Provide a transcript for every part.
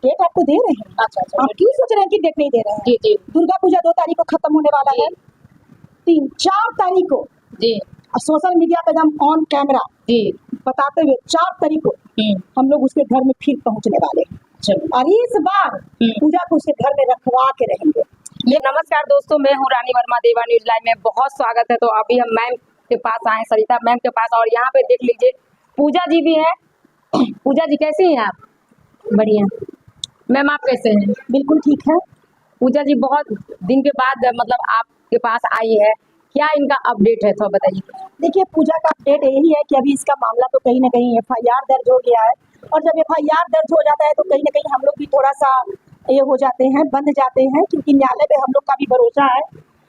Date आपको दे रहे हैं। अच्छा अच्छा आप क्यों सोच रहे हैं कि डेट नहीं दे रहे हैं? जी जी दुर्गा पूजा 2 तारीख को खत्म होने वाला जी। है, 3-4 तारीख को जी सोशल मीडिया पे हम ऑन कैमरा जी बताते हुए 4 तारीख को हम लोग उसके घर में फिर पहुंचने वाले हैं। चलिए। और इस बार पूजा को उसके घर में रखवा के रहेंगे। ये नमस्कार दोस्तों, मैं हूँ रानी वर्मा, देवा न्यूज लाइव में बहुत स्वागत है। तो अभी हम मैम के पास आए, सरिता मैम के पास, और यहाँ पे देख लीजिए पूजा जी भी है। पूजा जी कैसी हैं आप? बढ़िया। मैम आप कैसे हैं? बिल्कुल ठीक है। पूजा जी बहुत दिन के बाद मतलब आपके पास आई है, क्या इनका अपडेट है थोड़ा बताइए। देखिए, पूजा का अपडेट यही है कि अभी इसका मामला तो कहीं ना कहीं FIR दर्ज हो गया है, और जब FIR दर्ज हो जाता है तो कहीं ना कहीं हम लोग भी थोड़ा सा ये हो जाते हैं, बंध जाते हैं, क्योंकि न्यायालय पे हम लोग का भी भरोसा है।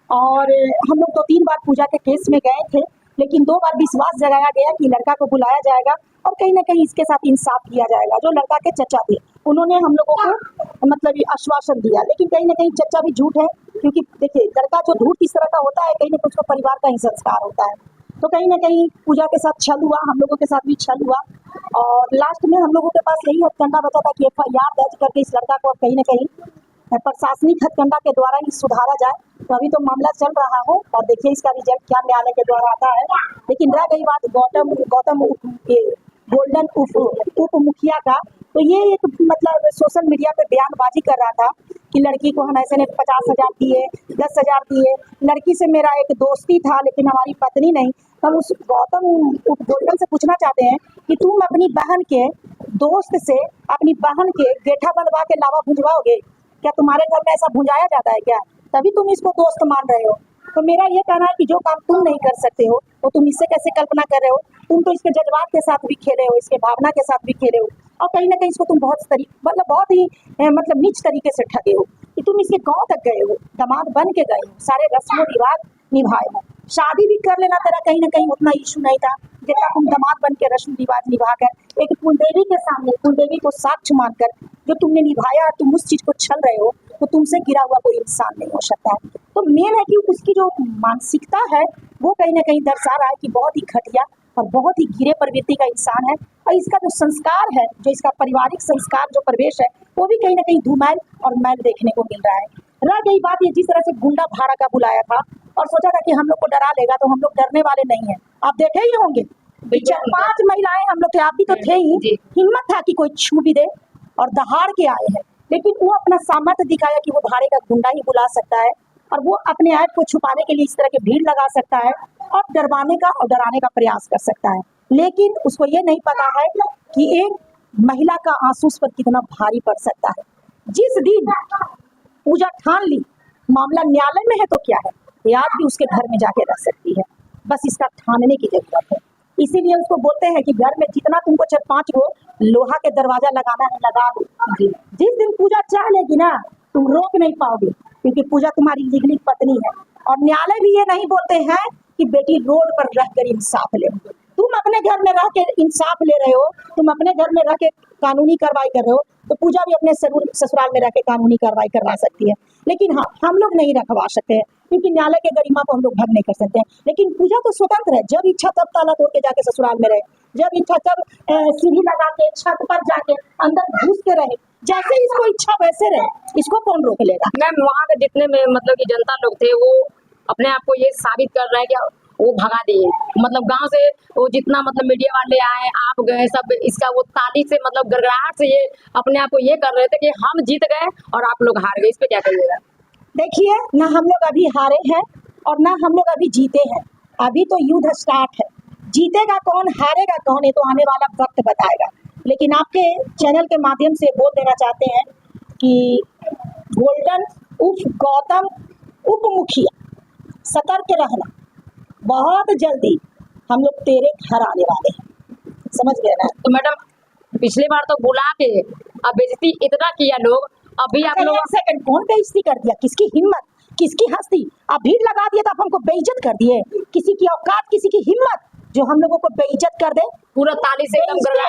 और हम लोग 2-3 बार पूजा के केस में गए थे, लेकिन 2 बार विश्वास जगाया गया कि लड़का को बुलाया जाएगा और कहीं ना कहीं इसके साथ इंसाफ किया जाएगा। जो लड़का के चचा थे उन्होंने हम लोगों को मतलब ये आश्वासन दिया, लेकिन कहीं ना कहीं चचा भी झूठ है, क्योंकि देखिए लड़का जो झूठ किस तरह का होता है, कहीं ना कहीं उसका परिवार का ही संस्कार होता है। तो कहीं ना कहीं पूजा के साथ छल हुआ, हम लोगों के साथ भी छल हुआ, और लास्ट में हम लोगों के पास यही हथकंडा बचा था कि FIR दर्ज करके इस लड़का को कहीं ना कहीं प्रशासनिक हथकंडा के द्वारा ही सुधारा जाए। तो अभी तो मामला चल रहा है और देखिए इसका रिजल्ट क्या न्यायालय के द्वारा आता है। लेकिन रह गई बात गौतम गोल्डन उप मुखिया का, तो ये एक मतलब सोशल मीडिया पे बयानबाजी कर रहा था कि लड़की को हम ऐसे ने 50,000 दिए, 10,000 दिए। लड़की से मेरा एक दोस्ती था, लेकिन हमारी पत्नी नहीं। हम उस गौतम उप गोल्डन से पूछना चाहते हैं कि तुम अपनी बहन के दोस्त से अपनी बहन के गेठा बनवा के लावा भुजवाओगे क्या? तुम्हारे घर में ऐसा भुंजाया जाता है क्या? तभी तुम इसको दोस्त मान रहे हो। तो मेरा ये कहना है कि जो काम तुम नहीं कर सकते हो तो तुम इससे कैसे कल्पना कर रहे हो? तुम तो इसके जज्बात के साथ भी खेले हो, इसके भावना के साथ भी खेले हो, और कहीं ना कहीं इसको तुम बहुत ही मतलब नीच तरीके से ठगे हो कि तुम इसके गांव तक गए हो, दामाद बन के गए हो, सारे रस्मों रिवाज निभाए हो। शादी भी कर लेना तेरा कहीं ना कहीं उतना इशू नहीं था जितना तुम दामाद बन के रस्म रिवाज निभाकर एक कुलदेवी के सामने, कुलदेवी को साक्ष्य मानकर जो तुमने निभाया, और तुम उस चीज को छल रहे हो, तो तुमसे गिरा हुआ कोई इंसान नहीं हो सकता है। तो मेन है कि उसकी जो मानसिकता है वो कहीं ना कहीं दर्शा रहा है कि बहुत ही घटिया और बहुत ही गिरे प्रवृत्ति का इंसान है। और इसका जो संस्कार है, जो इसका पारिवारिक संस्कार जो प्रवेश है, वो भी कहीं ना कहीं धूमैल और मैल देखने को मिल रहा है। रह गई बात ये जिस तरह से गुंडा भाड़ा का बुलाया था और सोचा था कि हम लोग को डरा लेगा, तो हम लोग डरने वाले नहीं है। आप देखे ही होंगे 4-5 महिलाएं हम लोग थे, आप भी तो थे ही। हिम्मत था कि कोई छू भी दे और दहाड़ के आए हैं, लेकिन वो अपना सामर्थ्य दिखाया कि वो भाड़े का गुंडा ही बुला सकता है, और वो अपने ऐप को छुपाने के लिए इस तरह की भीड़ लगा सकता है और डरवाने का और डराने का प्रयास कर सकता है। लेकिन उसको ये नहीं पता है कि एक महिला का आंसू उस पर कितना भारी पड़ सकता है। जिस दिन पूजा ठान ली मामला न्यायालय में है तो क्या है, ये आज भी उसके घर में जाके रह सकती है। बस इसका ठानने की जरूरत है। इसीलिए उसको बोलते हैं कि घर में जितना तुमको 4-5 गो लोहा के दरवाजा लगाना है लगा लो। जिस दिन पूजा चाह लेगी ना, तुम रोक नहीं पाओगे, क्योंकि पूजा तुम्हारी लीगली पत्नी है। और न्यायालय भी ये नहीं बोलते हैं कि बेटी रोड पर रहकर इंसाफ ले। तुम अपने घर में रह के इंसाफ ले रहे हो, तुम अपने घर में रह के कानूनी कार्रवाई कर रहे हो, तो पूजा भी अपने ससुराल में रह के कानूनी कार्रवाई करवा सकती है। लेकिन हाँ, हम लोग नहीं रखवा सकते हैं, क्योंकि न्यायालय के गरिमा को हम लोग भंग नहीं कर सकते हैं। लेकिन पूजा तो स्वतंत्र है, जब इच्छा तब ताला तोड़ के जाके ससुराल में रहे, जब इच्छा तब सीढ़ी लगा के छत पर जाके अंदर घुस के रहे, जैसे इसको इच्छा वैसे रहे। इसको कौन रोक लेगा? मैम वहाँ के जितने में मतलब की जनता लोग थे, वो अपने आप को ये साबित कर रहे हैं कि वो भगा दिए, मतलब गांव से वो जितना मतलब मीडिया वाले आए, आप गए, सब इसका वो ताली से मतलब गड़गड़ाहट से ये अपने आप को ये कर रहे थे कि हम जीत गए और आप लोग हार गए। इस पे क्या कहिएगा? देखिए, ना हम लोग अभी हारे हैं और ना हम लोग अभी जीते हैं। अभी तो युद्ध स्टार्ट है। जीतेगा कौन, हारेगा कौन, ये तो आने वाला वक्त बताएगा। लेकिन आपके चैनल के माध्यम से बोल देना चाहते हैं कि गोल्डन उफ गौतम उप मुखिया, सतर्क रहना, बहुत जल्दी हम लोग तेरे घर आने वाले हैं। समझ गए ना? तो मैडम पिछली बार तो बुला के अब बेइज्जती इतना किया लोग, अभी आप लोग एक सेकंड, कौन बेइज्जती कर दिया? किसकी हिम्मत, किसकी हस्ती? आप भीड़ लगा दिए तो आप हमको बेइज्जत कर दिए। किसी की औकात, किसी की हिम्मत जो हम लोगों को बेइज्जत कर दे। पूरा ताली से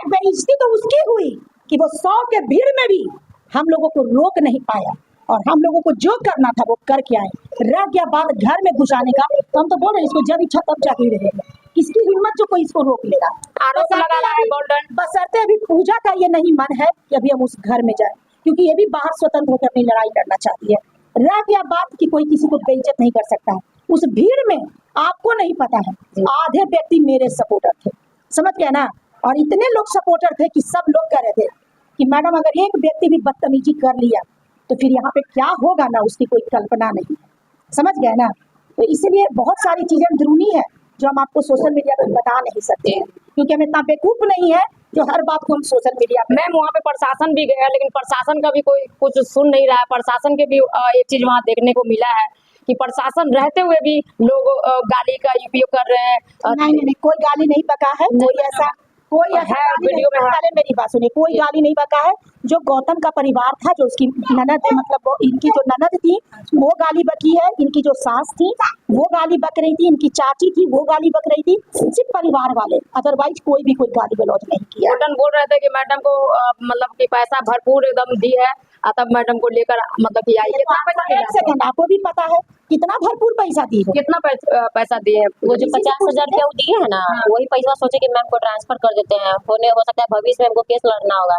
बेइज्जती तो उसकी हुई कि वो 100 के भीड़ में भी हम लोगों को रोक नहीं पाया, और हम लोगों को जो करना था वो करके आए। रह गया बात घर में घुसाने का, तो हम तो बोल रहे हैं इसको जब इच्छा तब जाके रहेगा। किसकी हिम्मत जो कोई इसको रोक लेगा? आरोप लगा रहा है गोल्डन। बशर्ते अभी पूजा का ये नहीं मन है कि अभी हम उस घर में जाए, क्योंकि ये भी बाहर स्वतंत्र होकर अपनी लड़ाई लड़ना चाहती है। रह गया बात कि कोई किसी को बेइज्जत नहीं कर सकता है, उस भीड़ में आपको नहीं पता है, आधे व्यक्ति मेरे सपोर्टर थे, समझ गए ना। और इतने लोग सपोर्टर थे कि सब लोग कह रहे थे कि मैडम अगर एक व्यक्ति भी बदतमीजी कर लिया तो फिर यहाँ पे क्या होगा ना, उसकी कोई कल्पना नहीं है, समझ गए ना। तो इसलिए बहुत सारी चीजें अंदरूनी है जो हम आपको सोशल मीडिया पर बता नहीं सकते हैं, क्योंकि हम इतना बेवकूफ नहीं है जो हर बात को हम सोशल मीडिया पे। मैम वहाँ पे प्रशासन भी गया, लेकिन प्रशासन का भी कोई कुछ सुन नहीं रहा है। प्रशासन के भी एक चीज वहाँ देखने को मिला है कि प्रशासन रहते हुए भी लोग गाली का उपयोग कर रहे हैं। नहीं, कोई गाली नहीं बका है, कोई ऐसा है गाली वीडियो नहीं, में है। पहले मेरी बात सुनिए, कोई गाली नहीं बका है। जो गौतम का परिवार था, जो उसकी ननद मतलब वो इनकी जो ननद थी वो गाली बकी है, इनकी जो सास थी वो गाली बक रही थी, इनकी चाची थी वो गाली बक रही थी, सिर्फ परिवार वाले, अदरवाइज कोई भी कोई गाली गलौज नहीं किया। गोल्डन बोल रहे थे कि मैडम को मतलब कि पैसा भरपूर एकदम दी है, तब मैडम को लेकर मतलब कि आइए। कितना पैसा एक मिला? सेकंड, आपको भी पता है कितना भरपूर पैसा दी है। कितना पैसा दिए? वो जो 50,000 रुपया वो दिए है ना, वही पैसा सोचे कि मैम को ट्रांसफर कर देते हैं, हो सकता है भविष्य में हमको केस लड़ना होगा,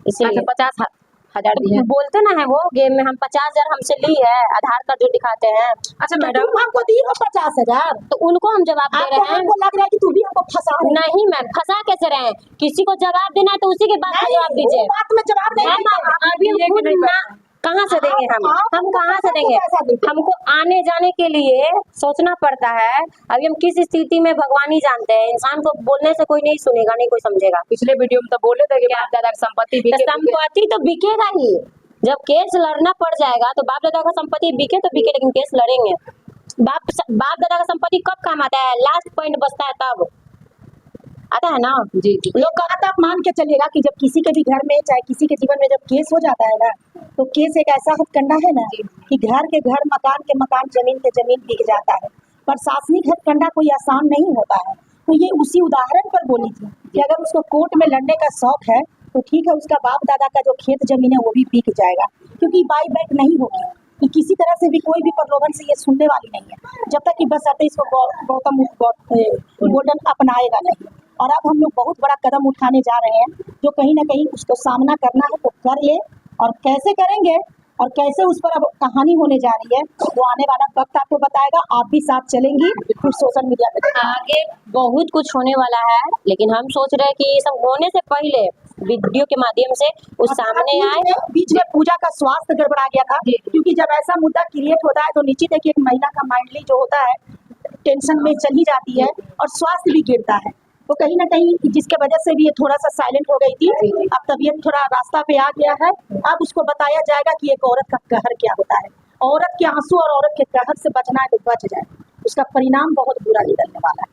इसीलिए 50,000 दिए। बोलते ना है वो गेम में हम 50,000 हमसे ली है, आधार कार्ड जो दिखाते हैं, अच्छा तो मैडम, तुम हमको दी हो 50,000, तो उनको हम जवाब दे रहे हैं। हमको लग रहा है कि तू भी हमको फंसा रही है। नहीं मैम, फंसा कैसे रहे हैं? किसी को जवाब देना है तो उसी के बात का जवाब नहीं, दीजिए। वो बात में जवाब नहीं मैम देते। अभी ये हम खुद नहीं ना कहाँ से देंगे, हम कहाँ से देंगे? हमको आने जाने के लिए सोचना पड़ता है। अभी हम किस स्थिति में भगवान ही जानते हैं, इंसान को बोलने से कोई नहीं सुनेगा, नहीं कोई समझेगा। पिछले वीडियो में तो बोले थे कि बाप दादा की संपत्ति तो बिके। संपत्ति तो बिकेगा ही, जब केस लड़ना पड़ जाएगा तो बाप दादा का संपत्ति बिके तो बिके, लेकिन केस लड़ेंगे। बाप दादा का संपत्ति कब काम आता है? लास्ट पॉइंट बचता है तब आता है ना। जी जी। लोग बात आप मान के चलिएगा कि जब किसी के भी घर में चाहे किसी के जीवन में जब केस हो जाता है ना, तो केस एक ऐसा हथकंडा है ना कि घर के घर, मकान के मकान, जमीन के जमीन बिक जाता है। प्रशासनिक हथकंडा कोई आसान नहीं होता है। तो ये उसी उदाहरण पर बोली थी कि अगर उसको कोर्ट में लड़ने का शौक है तो ठीक है, उसका बाप दादा का जो खेत जमीन है वो भी बिक जाएगा, क्योंकि बाई बैक नहीं होगी कि किसी तरह से भी कोई भी प्रलोभन से ये सुनने वाली नहीं है, जब तक कि बस आते इसको गौतम गोल्डन अपनाएगा नहीं। और अब हम लोग बहुत बड़ा कदम उठाने जा रहे हैं, जो कहीं ना कहीं उसको सामना करना है तो कर ले, और कैसे करेंगे और कैसे उस पर अब कहानी होने जा रही है वो आने वाला वक्त आपको बताएगा। आप भी साथ चलेंगी फिर सोशल मीडिया पे आगे बहुत कुछ होने वाला है, लेकिन हम सोच रहे हैं कि ये सब होने से पहले वीडियो के माध्यम से उस सामने आए। बीच में पूजा का स्वास्थ्य गड़बड़ा गया था, क्योंकि जब ऐसा मुद्दा क्रिएट होता है तो निश्चित है कि एक महिला का माइंडली जो होता है टेंशन में चली जाती है और स्वास्थ्य भी गिरता है, तो कहीं ना कहीं जिसके वजह से भी ये थोड़ा सा साइलेंट हो गई थी। अब तबीयत थोड़ा रास्ता पे आ गया है, अब उसको बताया जाएगा कि एक औरत का कहर क्या होता है। औरत के आंसू और औरत के कहर से बचना है तो बच जाए, उसका परिणाम बहुत बुरा निकलने वाला है।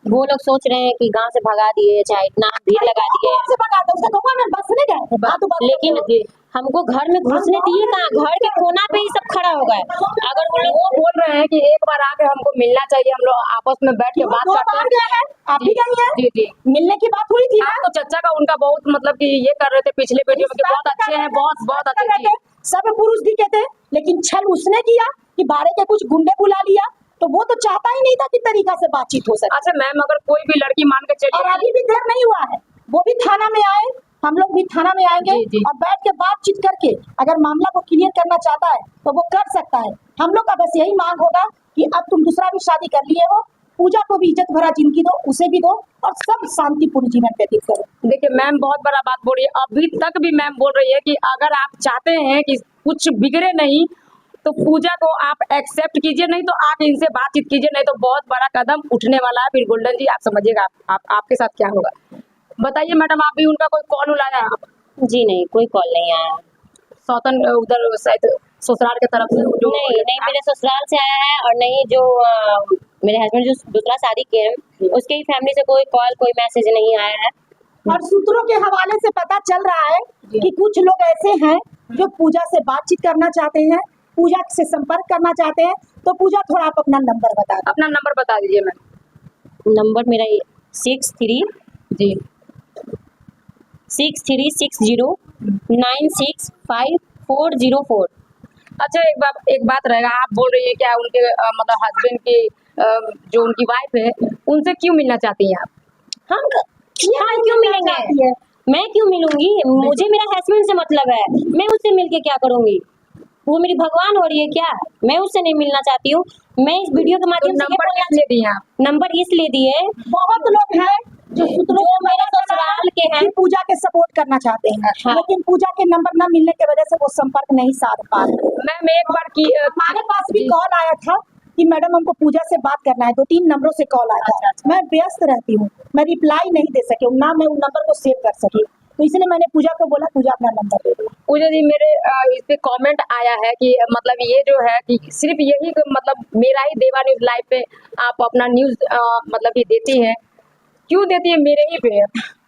वो लोग सोच रहे हैं कि गांव से भगा दिए, चाहे इतना भीड़ लगा दिए, से भगा दो, उसका कौन में बसने गए, लेकिन हमको घर में घुसने दिए कहाँ? घर के कोना पे ही सब खड़ा हो गए। अगर वो लोग वो बोल रहे हैं कि एक बार आके हमको मिलना चाहिए, हम लोग आपस में बैठ के बात करते हैं। आप भी गई हैं? जी जी। मिलने की बात हुई थी ना? आप तो चर्चा का उनका बहुत मतलब कि ये कर रहे थे पिछले वीडियो में कि बहुत अच्छे हैं, बहुत अच्छे जी। सब पुरुष दिखे थे, लेकिन छल उसने किया कि बारे के कुछ गुंडे बुला लिया, तो वो तो चाहता ही नहीं था कि तरीका से बातचीत हो सके। अच्छा मैम, अगर कोई भी लड़की मान के और चलिए, अभी भी देर नहीं हुआ है, वो भी थाना में आए, हम लोग भी थाना में आएंगे जी, जी। और बैठ के बातचीत करके अगर मामला को क्लियर करना चाहता है तो वो कर सकता है। हम लोग का बस यही मांग होगा कि अब तुम दूसरा भी शादी कर लिए हो, पूजा को भी इज्जत भरा जिंदगी दो, उसे भी दो, और सब शांतिपूर्ण जीवन व्यतीत करो। देखिए मैम बहुत बड़ा बात बोल रही है, अभी तक भी मैम बोल रही है कि अगर आप चाहते हैं कि कुछ बिगड़े नहीं तो पूजा को आप एक्सेप्ट कीजिए, नहीं तो आप इनसे बातचीत कीजिए, नहीं तो बहुत बड़ा कदम उठने वाला है। फिर गोल्डन जी आप समझिएगा आपके साथ क्या होगा। बताइए मैडम, आप भी उनका कोई कॉल उलाया? जी नहीं, कोई कॉल नहीं आया। सौतन उधर शायद ससुराल की तरफ से जो नहीं मेरे ससुराल से आया है, और नहीं जो मेरे हस्बैंड जो दूसरा शादी किए हैं उसके ही फैमिली से कोई कॉल कोई मैसेज नहीं आया है। और सूत्रों के हवाले से पता चल रहा है कि कुछ लोग ऐसे हैं जो पूजा से बातचीत करना चाहते हैं, पूजा से संपर्क करना चाहते हैं, तो पूजा थोड़ा आप अपना नंबर बता दो। अपना नंबर बता दीजिए मैम। नंबर मेरा 63 जी 6360965404। अच्छा एक बात रहेगा, आप बोल रही है क्या उनके मतलब हस्बैंड की जो उनकी वाइफ है उनसे क्यों मिलना चाहती हैं आप? हम क्यों मिलेंगे? मैं क्यों मिलूंगी? मुझे मेरा हस्बैंड से मतलब है, मैं उससे मिलके क्या करूंगी? वो मेरी भगवान हो रही है क्या? मैं उससे नहीं मिलना चाहती हूँ। मैं इस वीडियो के माध्यम से नंबर किसने दिया? नंबर इसलिए दिए बहुत लोग हैं जो जो मेरे ससुराल के हैं। कि पूजा के सपोर्ट करना चाहते हैं, हाँ। लेकिन पूजा के नंबर न मिलने की वजह से वो संपर्क नहीं साध पा रहे। मैम एक बार की हमारे पास भी जी। कॉल आया था कि मैडम हमको पूजा से बात करना है, 2-3 नंबरों से कॉल आया था। मैं व्यस्त रहती हूँ, मैं रिप्लाई नहीं दे सकी हूँ, ना मैं उन नंबर को सेव कर सकी, तो इसलिए मैंने पूजा को बोला पूजा अपना नंबर दे दो। पूजा जी मेरे इस पे कमेंट आया है कि मतलब ये जो है कि सिर्फ यही मतलब मेरा ही देवा न्यूज लाइव पे आप अपना न्यूज मतलब कि देती हैं, क्यों देती है मेरे ही पे?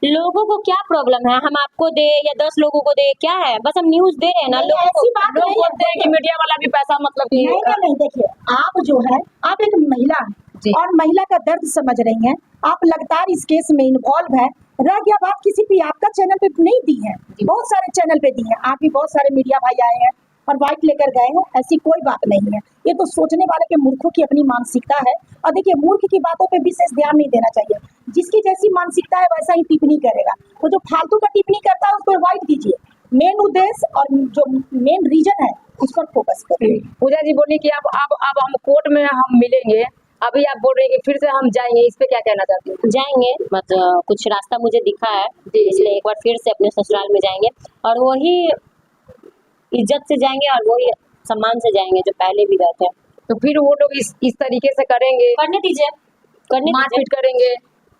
लोगों को क्या प्रॉब्लम है? हम आपको दे या 10 लोगों को दे, क्या है? बस हम न्यूज दे रहे हैं ना नहीं, लोगों को। ऐसी बात लोग नहीं है। बोलते हैं कि मीडिया वाला भी पैसा मतलब कि नहीं, देखिए आप जो है आप एक महिला जी। हैं और महिला का दर्द समझ रही हैं, आप लगातार इस केस में इन्वॉल्व है। रह गया बात किसी भी आपका चैनल पे नहीं दी है, बहुत सारे चैनल पे दी है, आप भी बहुत सारे मीडिया भाई आए हैं और बाइक लेकर गए हैं, ऐसी कोई बात नहीं है। ये तो सोचने वाले के मूर्खों की अपनी मानसिकता है, और देखिए मूर्ख की बातों पे विशेष ध्यान नहीं देना चाहिए। जिसकी जैसी मानसिकता है वैसा ही टिप्पणी करेगा, वो जो फालतू का टिप्पणी करता है उसको अवॉइड कीजिए। मेन उद्देश्य और जो मेन रीजन है उस पर फोकस करिए। पूजा जी बोली कि अब हम कोर्ट में हम मिलेंगे, अभी आप बोल रहे हैं कि फिर से हम जाएंगे, इस पे क्या कहना चाहती हैं? जाएंगे, मतलब कुछ रास्ता मुझे दिखा है, इसलिए एक बार फिर से अपने ससुराल में जाएंगे और वही इज्जत से जाएंगे और वही सम्मान से जाएंगे जो पहले भी गए थे। तो फिर वो लोग इस तरीके से करेंगे, करने दीजिए, करने मारपीट दीजिए, करेंगे,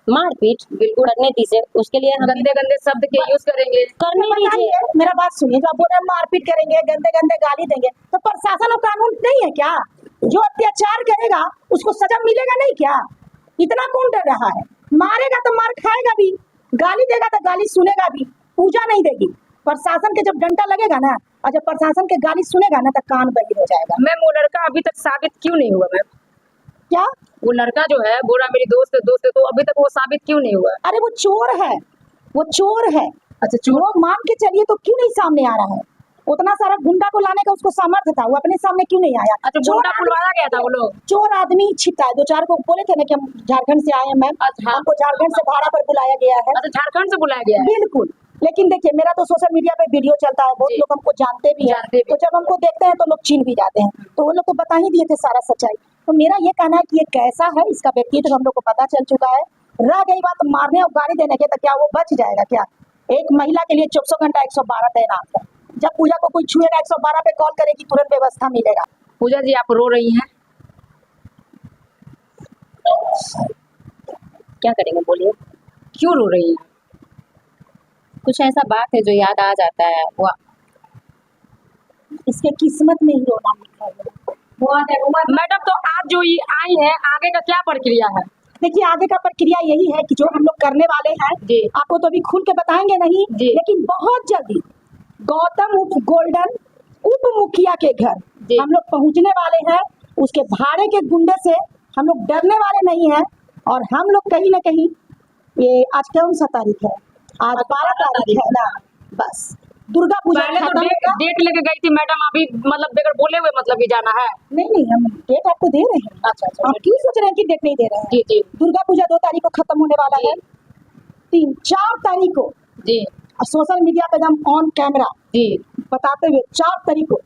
मारपीट बिल्कुल करने दीजिए, उसके लिए हम गंदे गंदे शब्द के यूज करेंगे। करने दीजिए। बताइए, मेरा बात सुनिए, जो आप बोल रहे हैं मारपीट करेंगे, गंदे गंदे गाली देंगे, तो प्रशासन और कानून नहीं है क्या? जो अत्याचार करेगा उसको सजा मिलेगा नहीं क्या? इतना कौन डर रहा है? मारेगा तो मार खाएगा भी, गाली देगा तो गाली सुनेगा भी, पूजा नहीं देगी। प्रशासन के जब डंडा लगेगा ना, और जब प्रशासन के गाली सुनेगा ना, तो कान बहिर हो जाएगा। मैम वो लड़का अभी तक साबित क्यों नहीं हुआ? मैम क्या वो लड़का जो है बोला मेरी दोस्त है, तो अभी तक वो साबित क्यों नहीं हुआ? अरे वो चोर है, वो चोर है। अच्छा चोर, वो मान के चलिए तो क्यों नहीं सामने आ रहा है? उतना सारा गुंडा को लाने का उसको सामर्थ्य था, वो अपने सामने क्यों नहीं आया? अच्छा चोर गुंडा आदमी- बुलवाया गया था वो लोग? चोर आदमी छिपता है। 2-4 को बोले थे ना कि हम झारखंड से आए हैं मैम, अच्छा। हमको झारखंड से भाड़ा पर बुलाया गया है। अच्छा झारखंड से बुलाया गया है? बिल्कुल, लेकिन देखिए मेरा तो सोशल मीडिया पे वीडियो चलता है, बहुत जी। लोग हमको जानते भी जानते हैं, भी। तो जब हमको देखते हैं तो लोग चिन्ह भी जाते हैं, तो वो लोग को बता ही दिए थे सारा सच्चाई। तो मेरा ये कहना है कि ये कैसा है, इसका व्यक्तित्व हम लोग को पता चल चुका है। रह गई बात मारने और गाड़ी देने के, तो क्या वो बच जाएगा क्या? एक महिला के लिए 24 घंटा 112 तैनात है। जब पूजा को कोई छुएगा 112 पे कॉल करेगी, तुरंत व्यवस्था मिलेगा। पूजा जी आप रो रही हैं? क्या करेंगे बोलिए? क्यों रो रही हैं? कुछ ऐसा बात है जो याद आ जाता है। वो इसके किस्मत में ही रोना लिखा है। मैडम तो आप जो ये आई है, आगे का क्या प्रक्रिया है? देखिए आगे का प्रक्रिया यही है कि जो हम लोग करने वाले हैं, जी। आपको तो अभी खुल के बताएंगे नहीं, जी। लेकिन बहुत जल्दी गौतम उप गोल्डन उप मुखिया के घर जी। हम लोग पहुंचने वाले हैं। उसके भाड़े के गुंडे से हम लोग डरने वाले नहीं हैं, और हम लोग कहीं ना कहीं, ये आज कौन सा तारीख है? आज 12 तारीख है ना। बस दुर्गा पूजा पहले तो खत्म होगा। डेट लेके गई थी मैडम, अभी मतलब बगैर बोले हुए मतलब कि जाना है? नहीं, हम डेट आपको दे रहे हैं। अच्छा अच्छा आप क्यों सोच रहे हैं कि डेट नहीं दे रहे हैं? जी जी दुर्गा पूजा 2 तारीख को खत्म होने वाला जी। है। 3-4 तारीख को जी और सोशल मीडिया पे हम ऑन कैमरा जी बताते हुए 4 तारीख को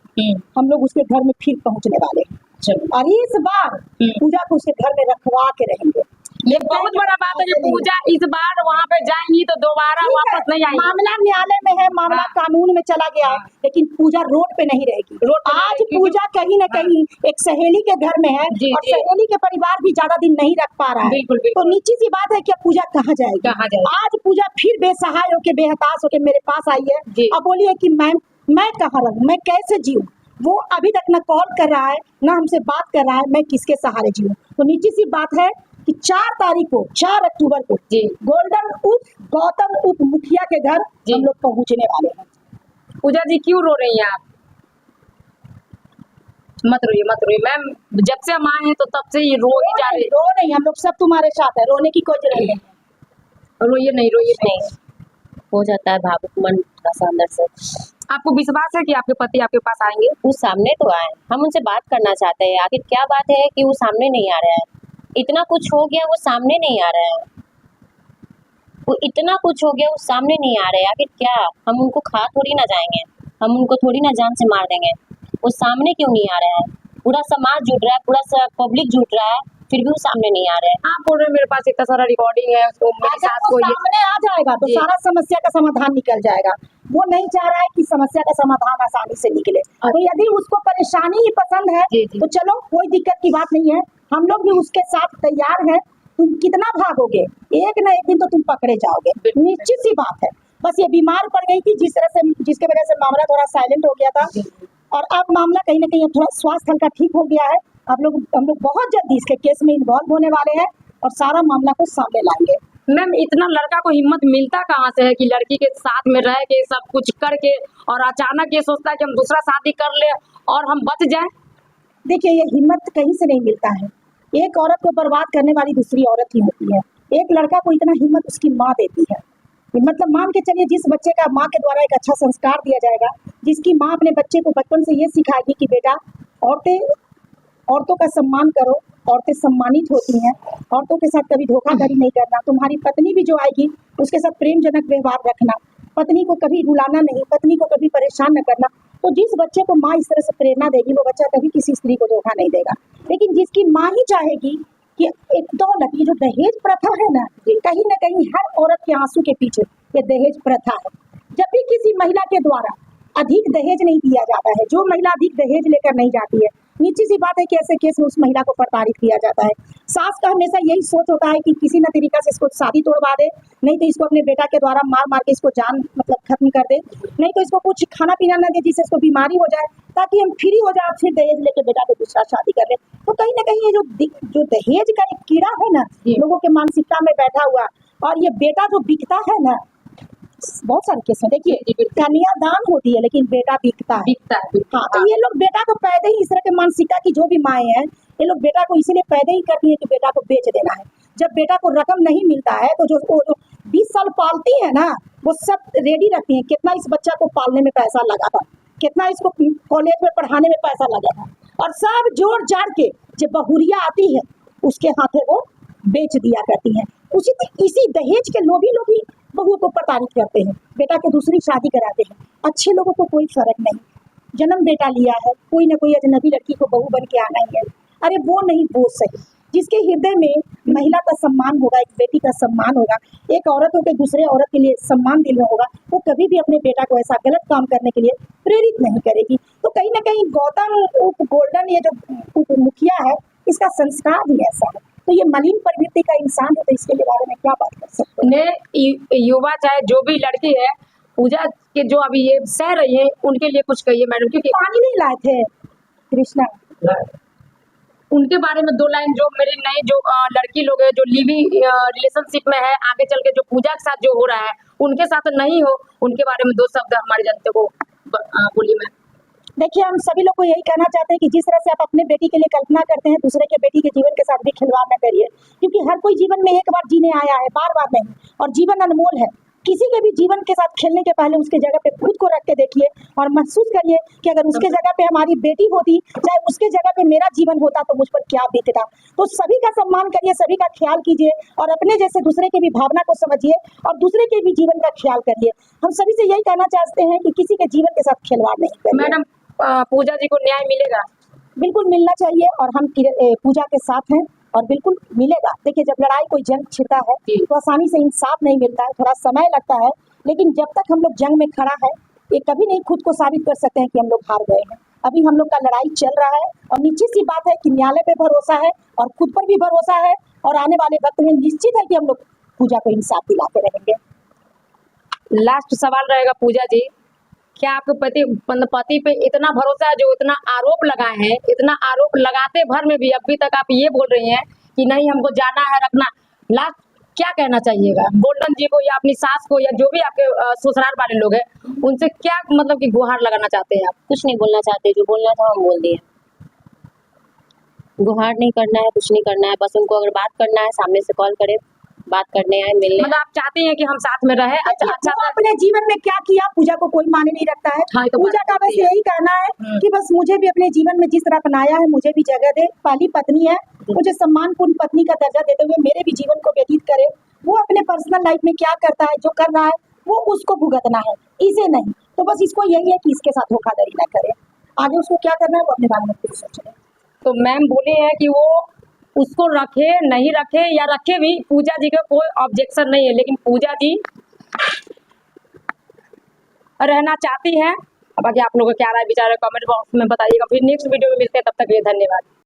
हम लोग उसके घर में फिर पहुंचने वाले हैं, चलो। और इस बार पूजा को उसके घर में रखवा के रहेंगे। ये बहुत बड़ा बात है कि पूजा इस बार वहाँ पे जाएंगी तो दोबारा ठीक है, वापस नहीं आएंगी। मामला न्यायालय में है, मामला हाँ। कानून में चला गया है, लेकिन पूजा रोड पे नहीं रहेगी। रोड पे नहीं आज रहेगी, पूजा कहीं न कहीं एक सहेली के घर में है, जी, और जी। सहेली के परिवार भी ज्यादा दिन नहीं रख पा रहा है। बिल्कुल, तो बिल्कुल। निश्चित सी बात है कि अब पूजा कहाँ जाएगी? कहाँ जाएगी? आज पूजा फिर बेसहाय होके बेहताश होके मेरे पास आई है। जी। अब बोलिए कि मैम मैं कहाँ रहूं, मैं कैसे जीऊं? वो अभी तक न कॉल कर रहा है, न हमसे बात कर रहा है, मैं किसके सहारे जीऊं? तो निश्चित सी बात है कि 4 तारीख को, 4 अक्टूबर को जी। गोल्डन उप गौतम उप मुखिया के घर जी। हम लोग पहुंचने वाले हैं। पूजा जी क्यों रो रही हैं आप? मत रोइए मत रोइए मैम, जब से हम आए हैं तो तब से ये रो ही जा रहे रो नहीं, हम लोग सब तुम्हारे साथ है, रोने की कोई जरूरत नहीं है। हैं। रोइए नहीं नहीं हो जाता है भावुक मन थोड़ा सा अंदर से। आपको विश्वास है कि आपके पति आपके पास आएंगे? वो सामने तो आए, हम उनसे बात करना चाहते हैं। आखिर क्या बात है कि वो सामने नहीं आ रहे हैं? इतना कुछ हो गया, वो सामने नहीं आ रहे हैं। वो इतना कुछ हो गया, वो सामने नहीं आ रहे। आखिर क्या, हम उनको खा थोड़ी ना जाएंगे, हम उनको थोड़ी ना जान से मार देंगे। वो सामने क्यों नहीं आ रहा है? पूरा समाज जुट रहा है, पूरा पब्लिक जुट रहा है, फिर भी वो सामने नहीं आ रहे हैं। आप बोल रहे हैं मेरे पास इतना सारा रिकॉर्डिंग है, उसको मेरी अगर सास वो को ये सामने आ जाएगा तो जी। सारा समस्या का समाधान निकल जाएगा। वो नहीं चाह रहा है कि समस्या का समाधान आसानी से निकले। तो यदि उसको परेशानी ही पसंद है जी, जी। तो चलो कोई दिक्कत की बात नहीं है, हम लोग भी उसके साथ तैयार हैं। तुम कितना भागोगे, एक ना एक दिन तो तुम पकड़े जाओगे, निश्चित सी बात है। बस ये बीमार पड़ गई थी जिस तरह से, जिसके वजह से मामला थोड़ा साइलेंट हो गया था, और अब मामला कहीं ना कहीं अब थोड़ा स्वास्थ्य हल्का ठीक हो गया है। हम लोग बहुत जल्दी इसके केस में इन्वॉल्व होने वाले हैं और सारा मामला को सामने लाएंगे। मैम इतना लड़का को हिम्मत मिलता कहाँ से है कि लड़की के साथ में रह के सब कुछ करके और अचानक ये सोचता है कि हम दूसरा शादी कर ले और हम बच जाए। देखिए, ये हिम्मत कहीं से नहीं मिलता है। एक औरत को बर्बाद करने वाली दूसरी औरत ही होती है। एक लड़का को इतना हिम्मत उसकी माँ देती है। मतलब मान के चलिए, जिस बच्चे का माँ के द्वारा एक अच्छा संस्कार दिया जाएगा, जिसकी माँ अपने बच्चे को बचपन से ये सिखाएगी कि बेटा औरतों का सम्मान करो, औरतें सम्मानित होती हैं, औरतों के साथ कभी धोखाधड़ी नहीं करना, तुम्हारी पत्नी भी जो आएगी उसके साथ प्रेमजनक व्यवहार रखना, पत्नी को कभी रुलाना नहीं, पत्नी को कभी परेशान न करना। तो जिस बच्चे को माँ इस तरह से प्रेरणा देगी, वो बच्चा कभी किसी स्त्री को धोखा नहीं देगा। लेकिन जिसकी माँ ही चाहेगी कि एक दौलत, ये जो दहेज प्रथा है ना कहीं हर औरत के आंसू के पीछे ये दहेज प्रथा है। जब भी किसी महिला के द्वारा अधिक दहेज नहीं दिया जाता है, जो महिला अधिक दहेज लेकर नहीं जाती है, निश्चित सी बात है कि ऐसे केस में उस महिला को प्रताड़ित किया जाता है। सास का हमेशा यही सोच होता है कि किसी न तरीका से इसको शादी तोड़वा दे, नहीं तो इसको अपने बेटा के द्वारा मार मार के इसको जान मतलब खत्म कर दे, नहीं तो इसको कुछ खाना पीना न दे जिससे इसको बीमारी हो जाए, ताकि हम फ्री हो जाए, फिर दहेज लेके बेटा को दूसरा शादी कर ले। तो कहीं ना कहीं ये जो दहेज का एक कीड़ा है ना लोगों के मानसिकता में बैठा हुआ, और ये बेटा जो बिकता है ना, बहुत सारे केस में देखिए कन्यादान होती है लेकिन बेटा बिकता है। हाँ, तो ये लोग बेटा को पैदा ही इस तरह के मानसिकता की जो भी माएँ हैं, ये लोग बेटा को इसीलिए पैदा ही करती है कि बेटा को बेच देना है। जब बेटा को रकम नहीं मिलता है तो जो 20 साल पालती है ना, वो सब रेडी रखती है, कितना इस बच्चा को पालने में पैसा लगा था, कितना इसको कॉलेज में पढ़ाने में पैसा लगा था, और सब जोड़ जाड़ के जब बहुरिया आती है उसके हाथे वो बेच दिया करती है। इसी दहेज के लोभी लोभी बहुओं को प्रताड़ित करते हैं, बेटा को दूसरी शादी कराते हैं। अच्छे लोगों को कोई फर्क नहीं, जन्म बेटा लिया है, कोई ना कोई अजनबी लड़की को बहू बन के आना ही है। अरे वो नहीं, वो सही, जिसके हृदय में महिला का सम्मान होगा, एक बेटी का सम्मान होगा, एक औरत होकर दूसरे औरत के लिए सम्मान दिल में होगा, वो कभी भी अपने बेटा को ऐसा गलत काम करने के लिए प्रेरित नहीं करेगी। तो कहीं ना कहीं गौतम गोल्डन ये जो मुखिया है, इसका संस्कार भी ऐसा है। तो ये मलिन प्रवृत्ति का इंसान है, तो इसके बारे में क्या बात कर सकते हैं? युवा चाहे जो भी लड़की है, पूजा के जो अभी ये सह रही है, उनके लिए कुछ कहिए मैडम, क्योंकि पानी नहीं लाए थे कृष्णा, उनके बारे में 2 लाइन, जो मेरी नई जो लड़की लोग है जो लिविंग रिलेशनशिप में है, आगे चल के जो पूजा के साथ जो हो रहा है उनके साथ नहीं हो, उनके बारे में 2 शब्द हमारी जनता को बोलिए मैम। देखिए, हम सभी लोग को यही कहना चाहते हैं कि जिस तरह से आप अपने बेटी के लिए कल्पना करते हैं, दूसरे के बेटी के जीवन के साथ भी खिलवाड़ न करिए, क्योंकि हर कोई जीवन में एक बार जीने आया है, बार बार नहीं, और जीवन अनमोल है। किसी के भी जीवन के साथ खेलने के पहले उसके जगह पे खुद को रख के देखिए और महसूस करिए कि अगर उसके जगह पे हमारी बेटी होती, चाहे उसके जगह पे मेरा जीवन होता, तो मुझ पर क्या बीतता। तो सभी का सम्मान करिए, सभी का ख्याल कीजिए, और अपने जैसे दूसरे की भी भावना को समझिए और दूसरे के भी जीवन का ख्याल करिए। हम सभी से यही कहना चाहते हैं कि किसी के जीवन के साथ खिलवाड़ नहीं करिए। मैडम, पूजा जी को न्याय मिलेगा? बिल्कुल मिलना चाहिए, और हम पूजा के साथ हैं और बिल्कुल मिलेगा। देखिए, जब लड़ाई कोई जंग छिड़ता है तो आसानी से इंसाफ नहीं मिलता है, थोड़ा समय लगता है, लेकिन जब तक हम लोग जंग में खड़ा है, ये कभी नहीं खुद को साबित कर सकते हैं कि हम लोग हार गए हैं। अभी हम लोग का लड़ाई चल रहा है, और निश्चित सी बात है कि न्यायालय पे भरोसा है और खुद पर भी भरोसा है, और आने वाले वक्त में निश्चित है कि हम लोग पूजा को इंसाफ दिलाते रहेंगे। लास्ट सवाल रहेगा पूजा जी, क्या आपके पति पे इतना भरोसा है जो इतना आरोप लगाए हैं, इतना आरोप लगाते भर में भी अभी तक आप ये बोल रही हैं कि नहीं हमको जाना है, रखना, लास्ट क्या कहना चाहिएगा गोल्डन जी को या अपनी सास को या जो भी आपके ससुराल वाले लोग हैं, उनसे क्या मतलब कि गुहार लगाना चाहते हैं आप? कुछ नहीं बोलना चाहते, जो बोलना था हम बोल दिए। गुहार नहीं करना है, कुछ नहीं करना है, बस उनको अगर बात करना है सामने से कॉल करे, बात करने आए, मिलने। मतलब आप चाहते हैं कि हम साथ में रहे? अच्छा, अपने जीवन में क्या किया पूजा को कोई माने नहीं रखता है। हाँ, तो पूजा का बस यही कहना है कि बस मुझे भी अपने जीवन में जिस तरह अपनाया है, मुझे भी जगह दे, पहली पत्नी है, मुझे सम्मानपूर्ण पत्नी का दर्जा देते हुए मेरे भी जीवन को व्यतीत करे, वो अपने पर्सनल लाइफ में क्या करता है, जो कर रहा है वो उसको भुगतना है, इसे नहीं। तो बस इसको यही है कि इसके साथ धोखाधड़ी ना करे। आगे उसको क्या करना है वो अपने बारे में खुद सोचे। तो मैम बोली है कि वो उसको रखे नहीं रखे या रखे भी, पूजा जी का कोई ऑब्जेक्शन नहीं है, लेकिन पूजा जी रहना चाहती हैं। बाकी आप लोगों को क्या राय विचार है कमेंट बॉक्स में बताइएगा। फिर नेक्स्ट वीडियो में मिलते हैं, तब तक के लिए धन्यवाद।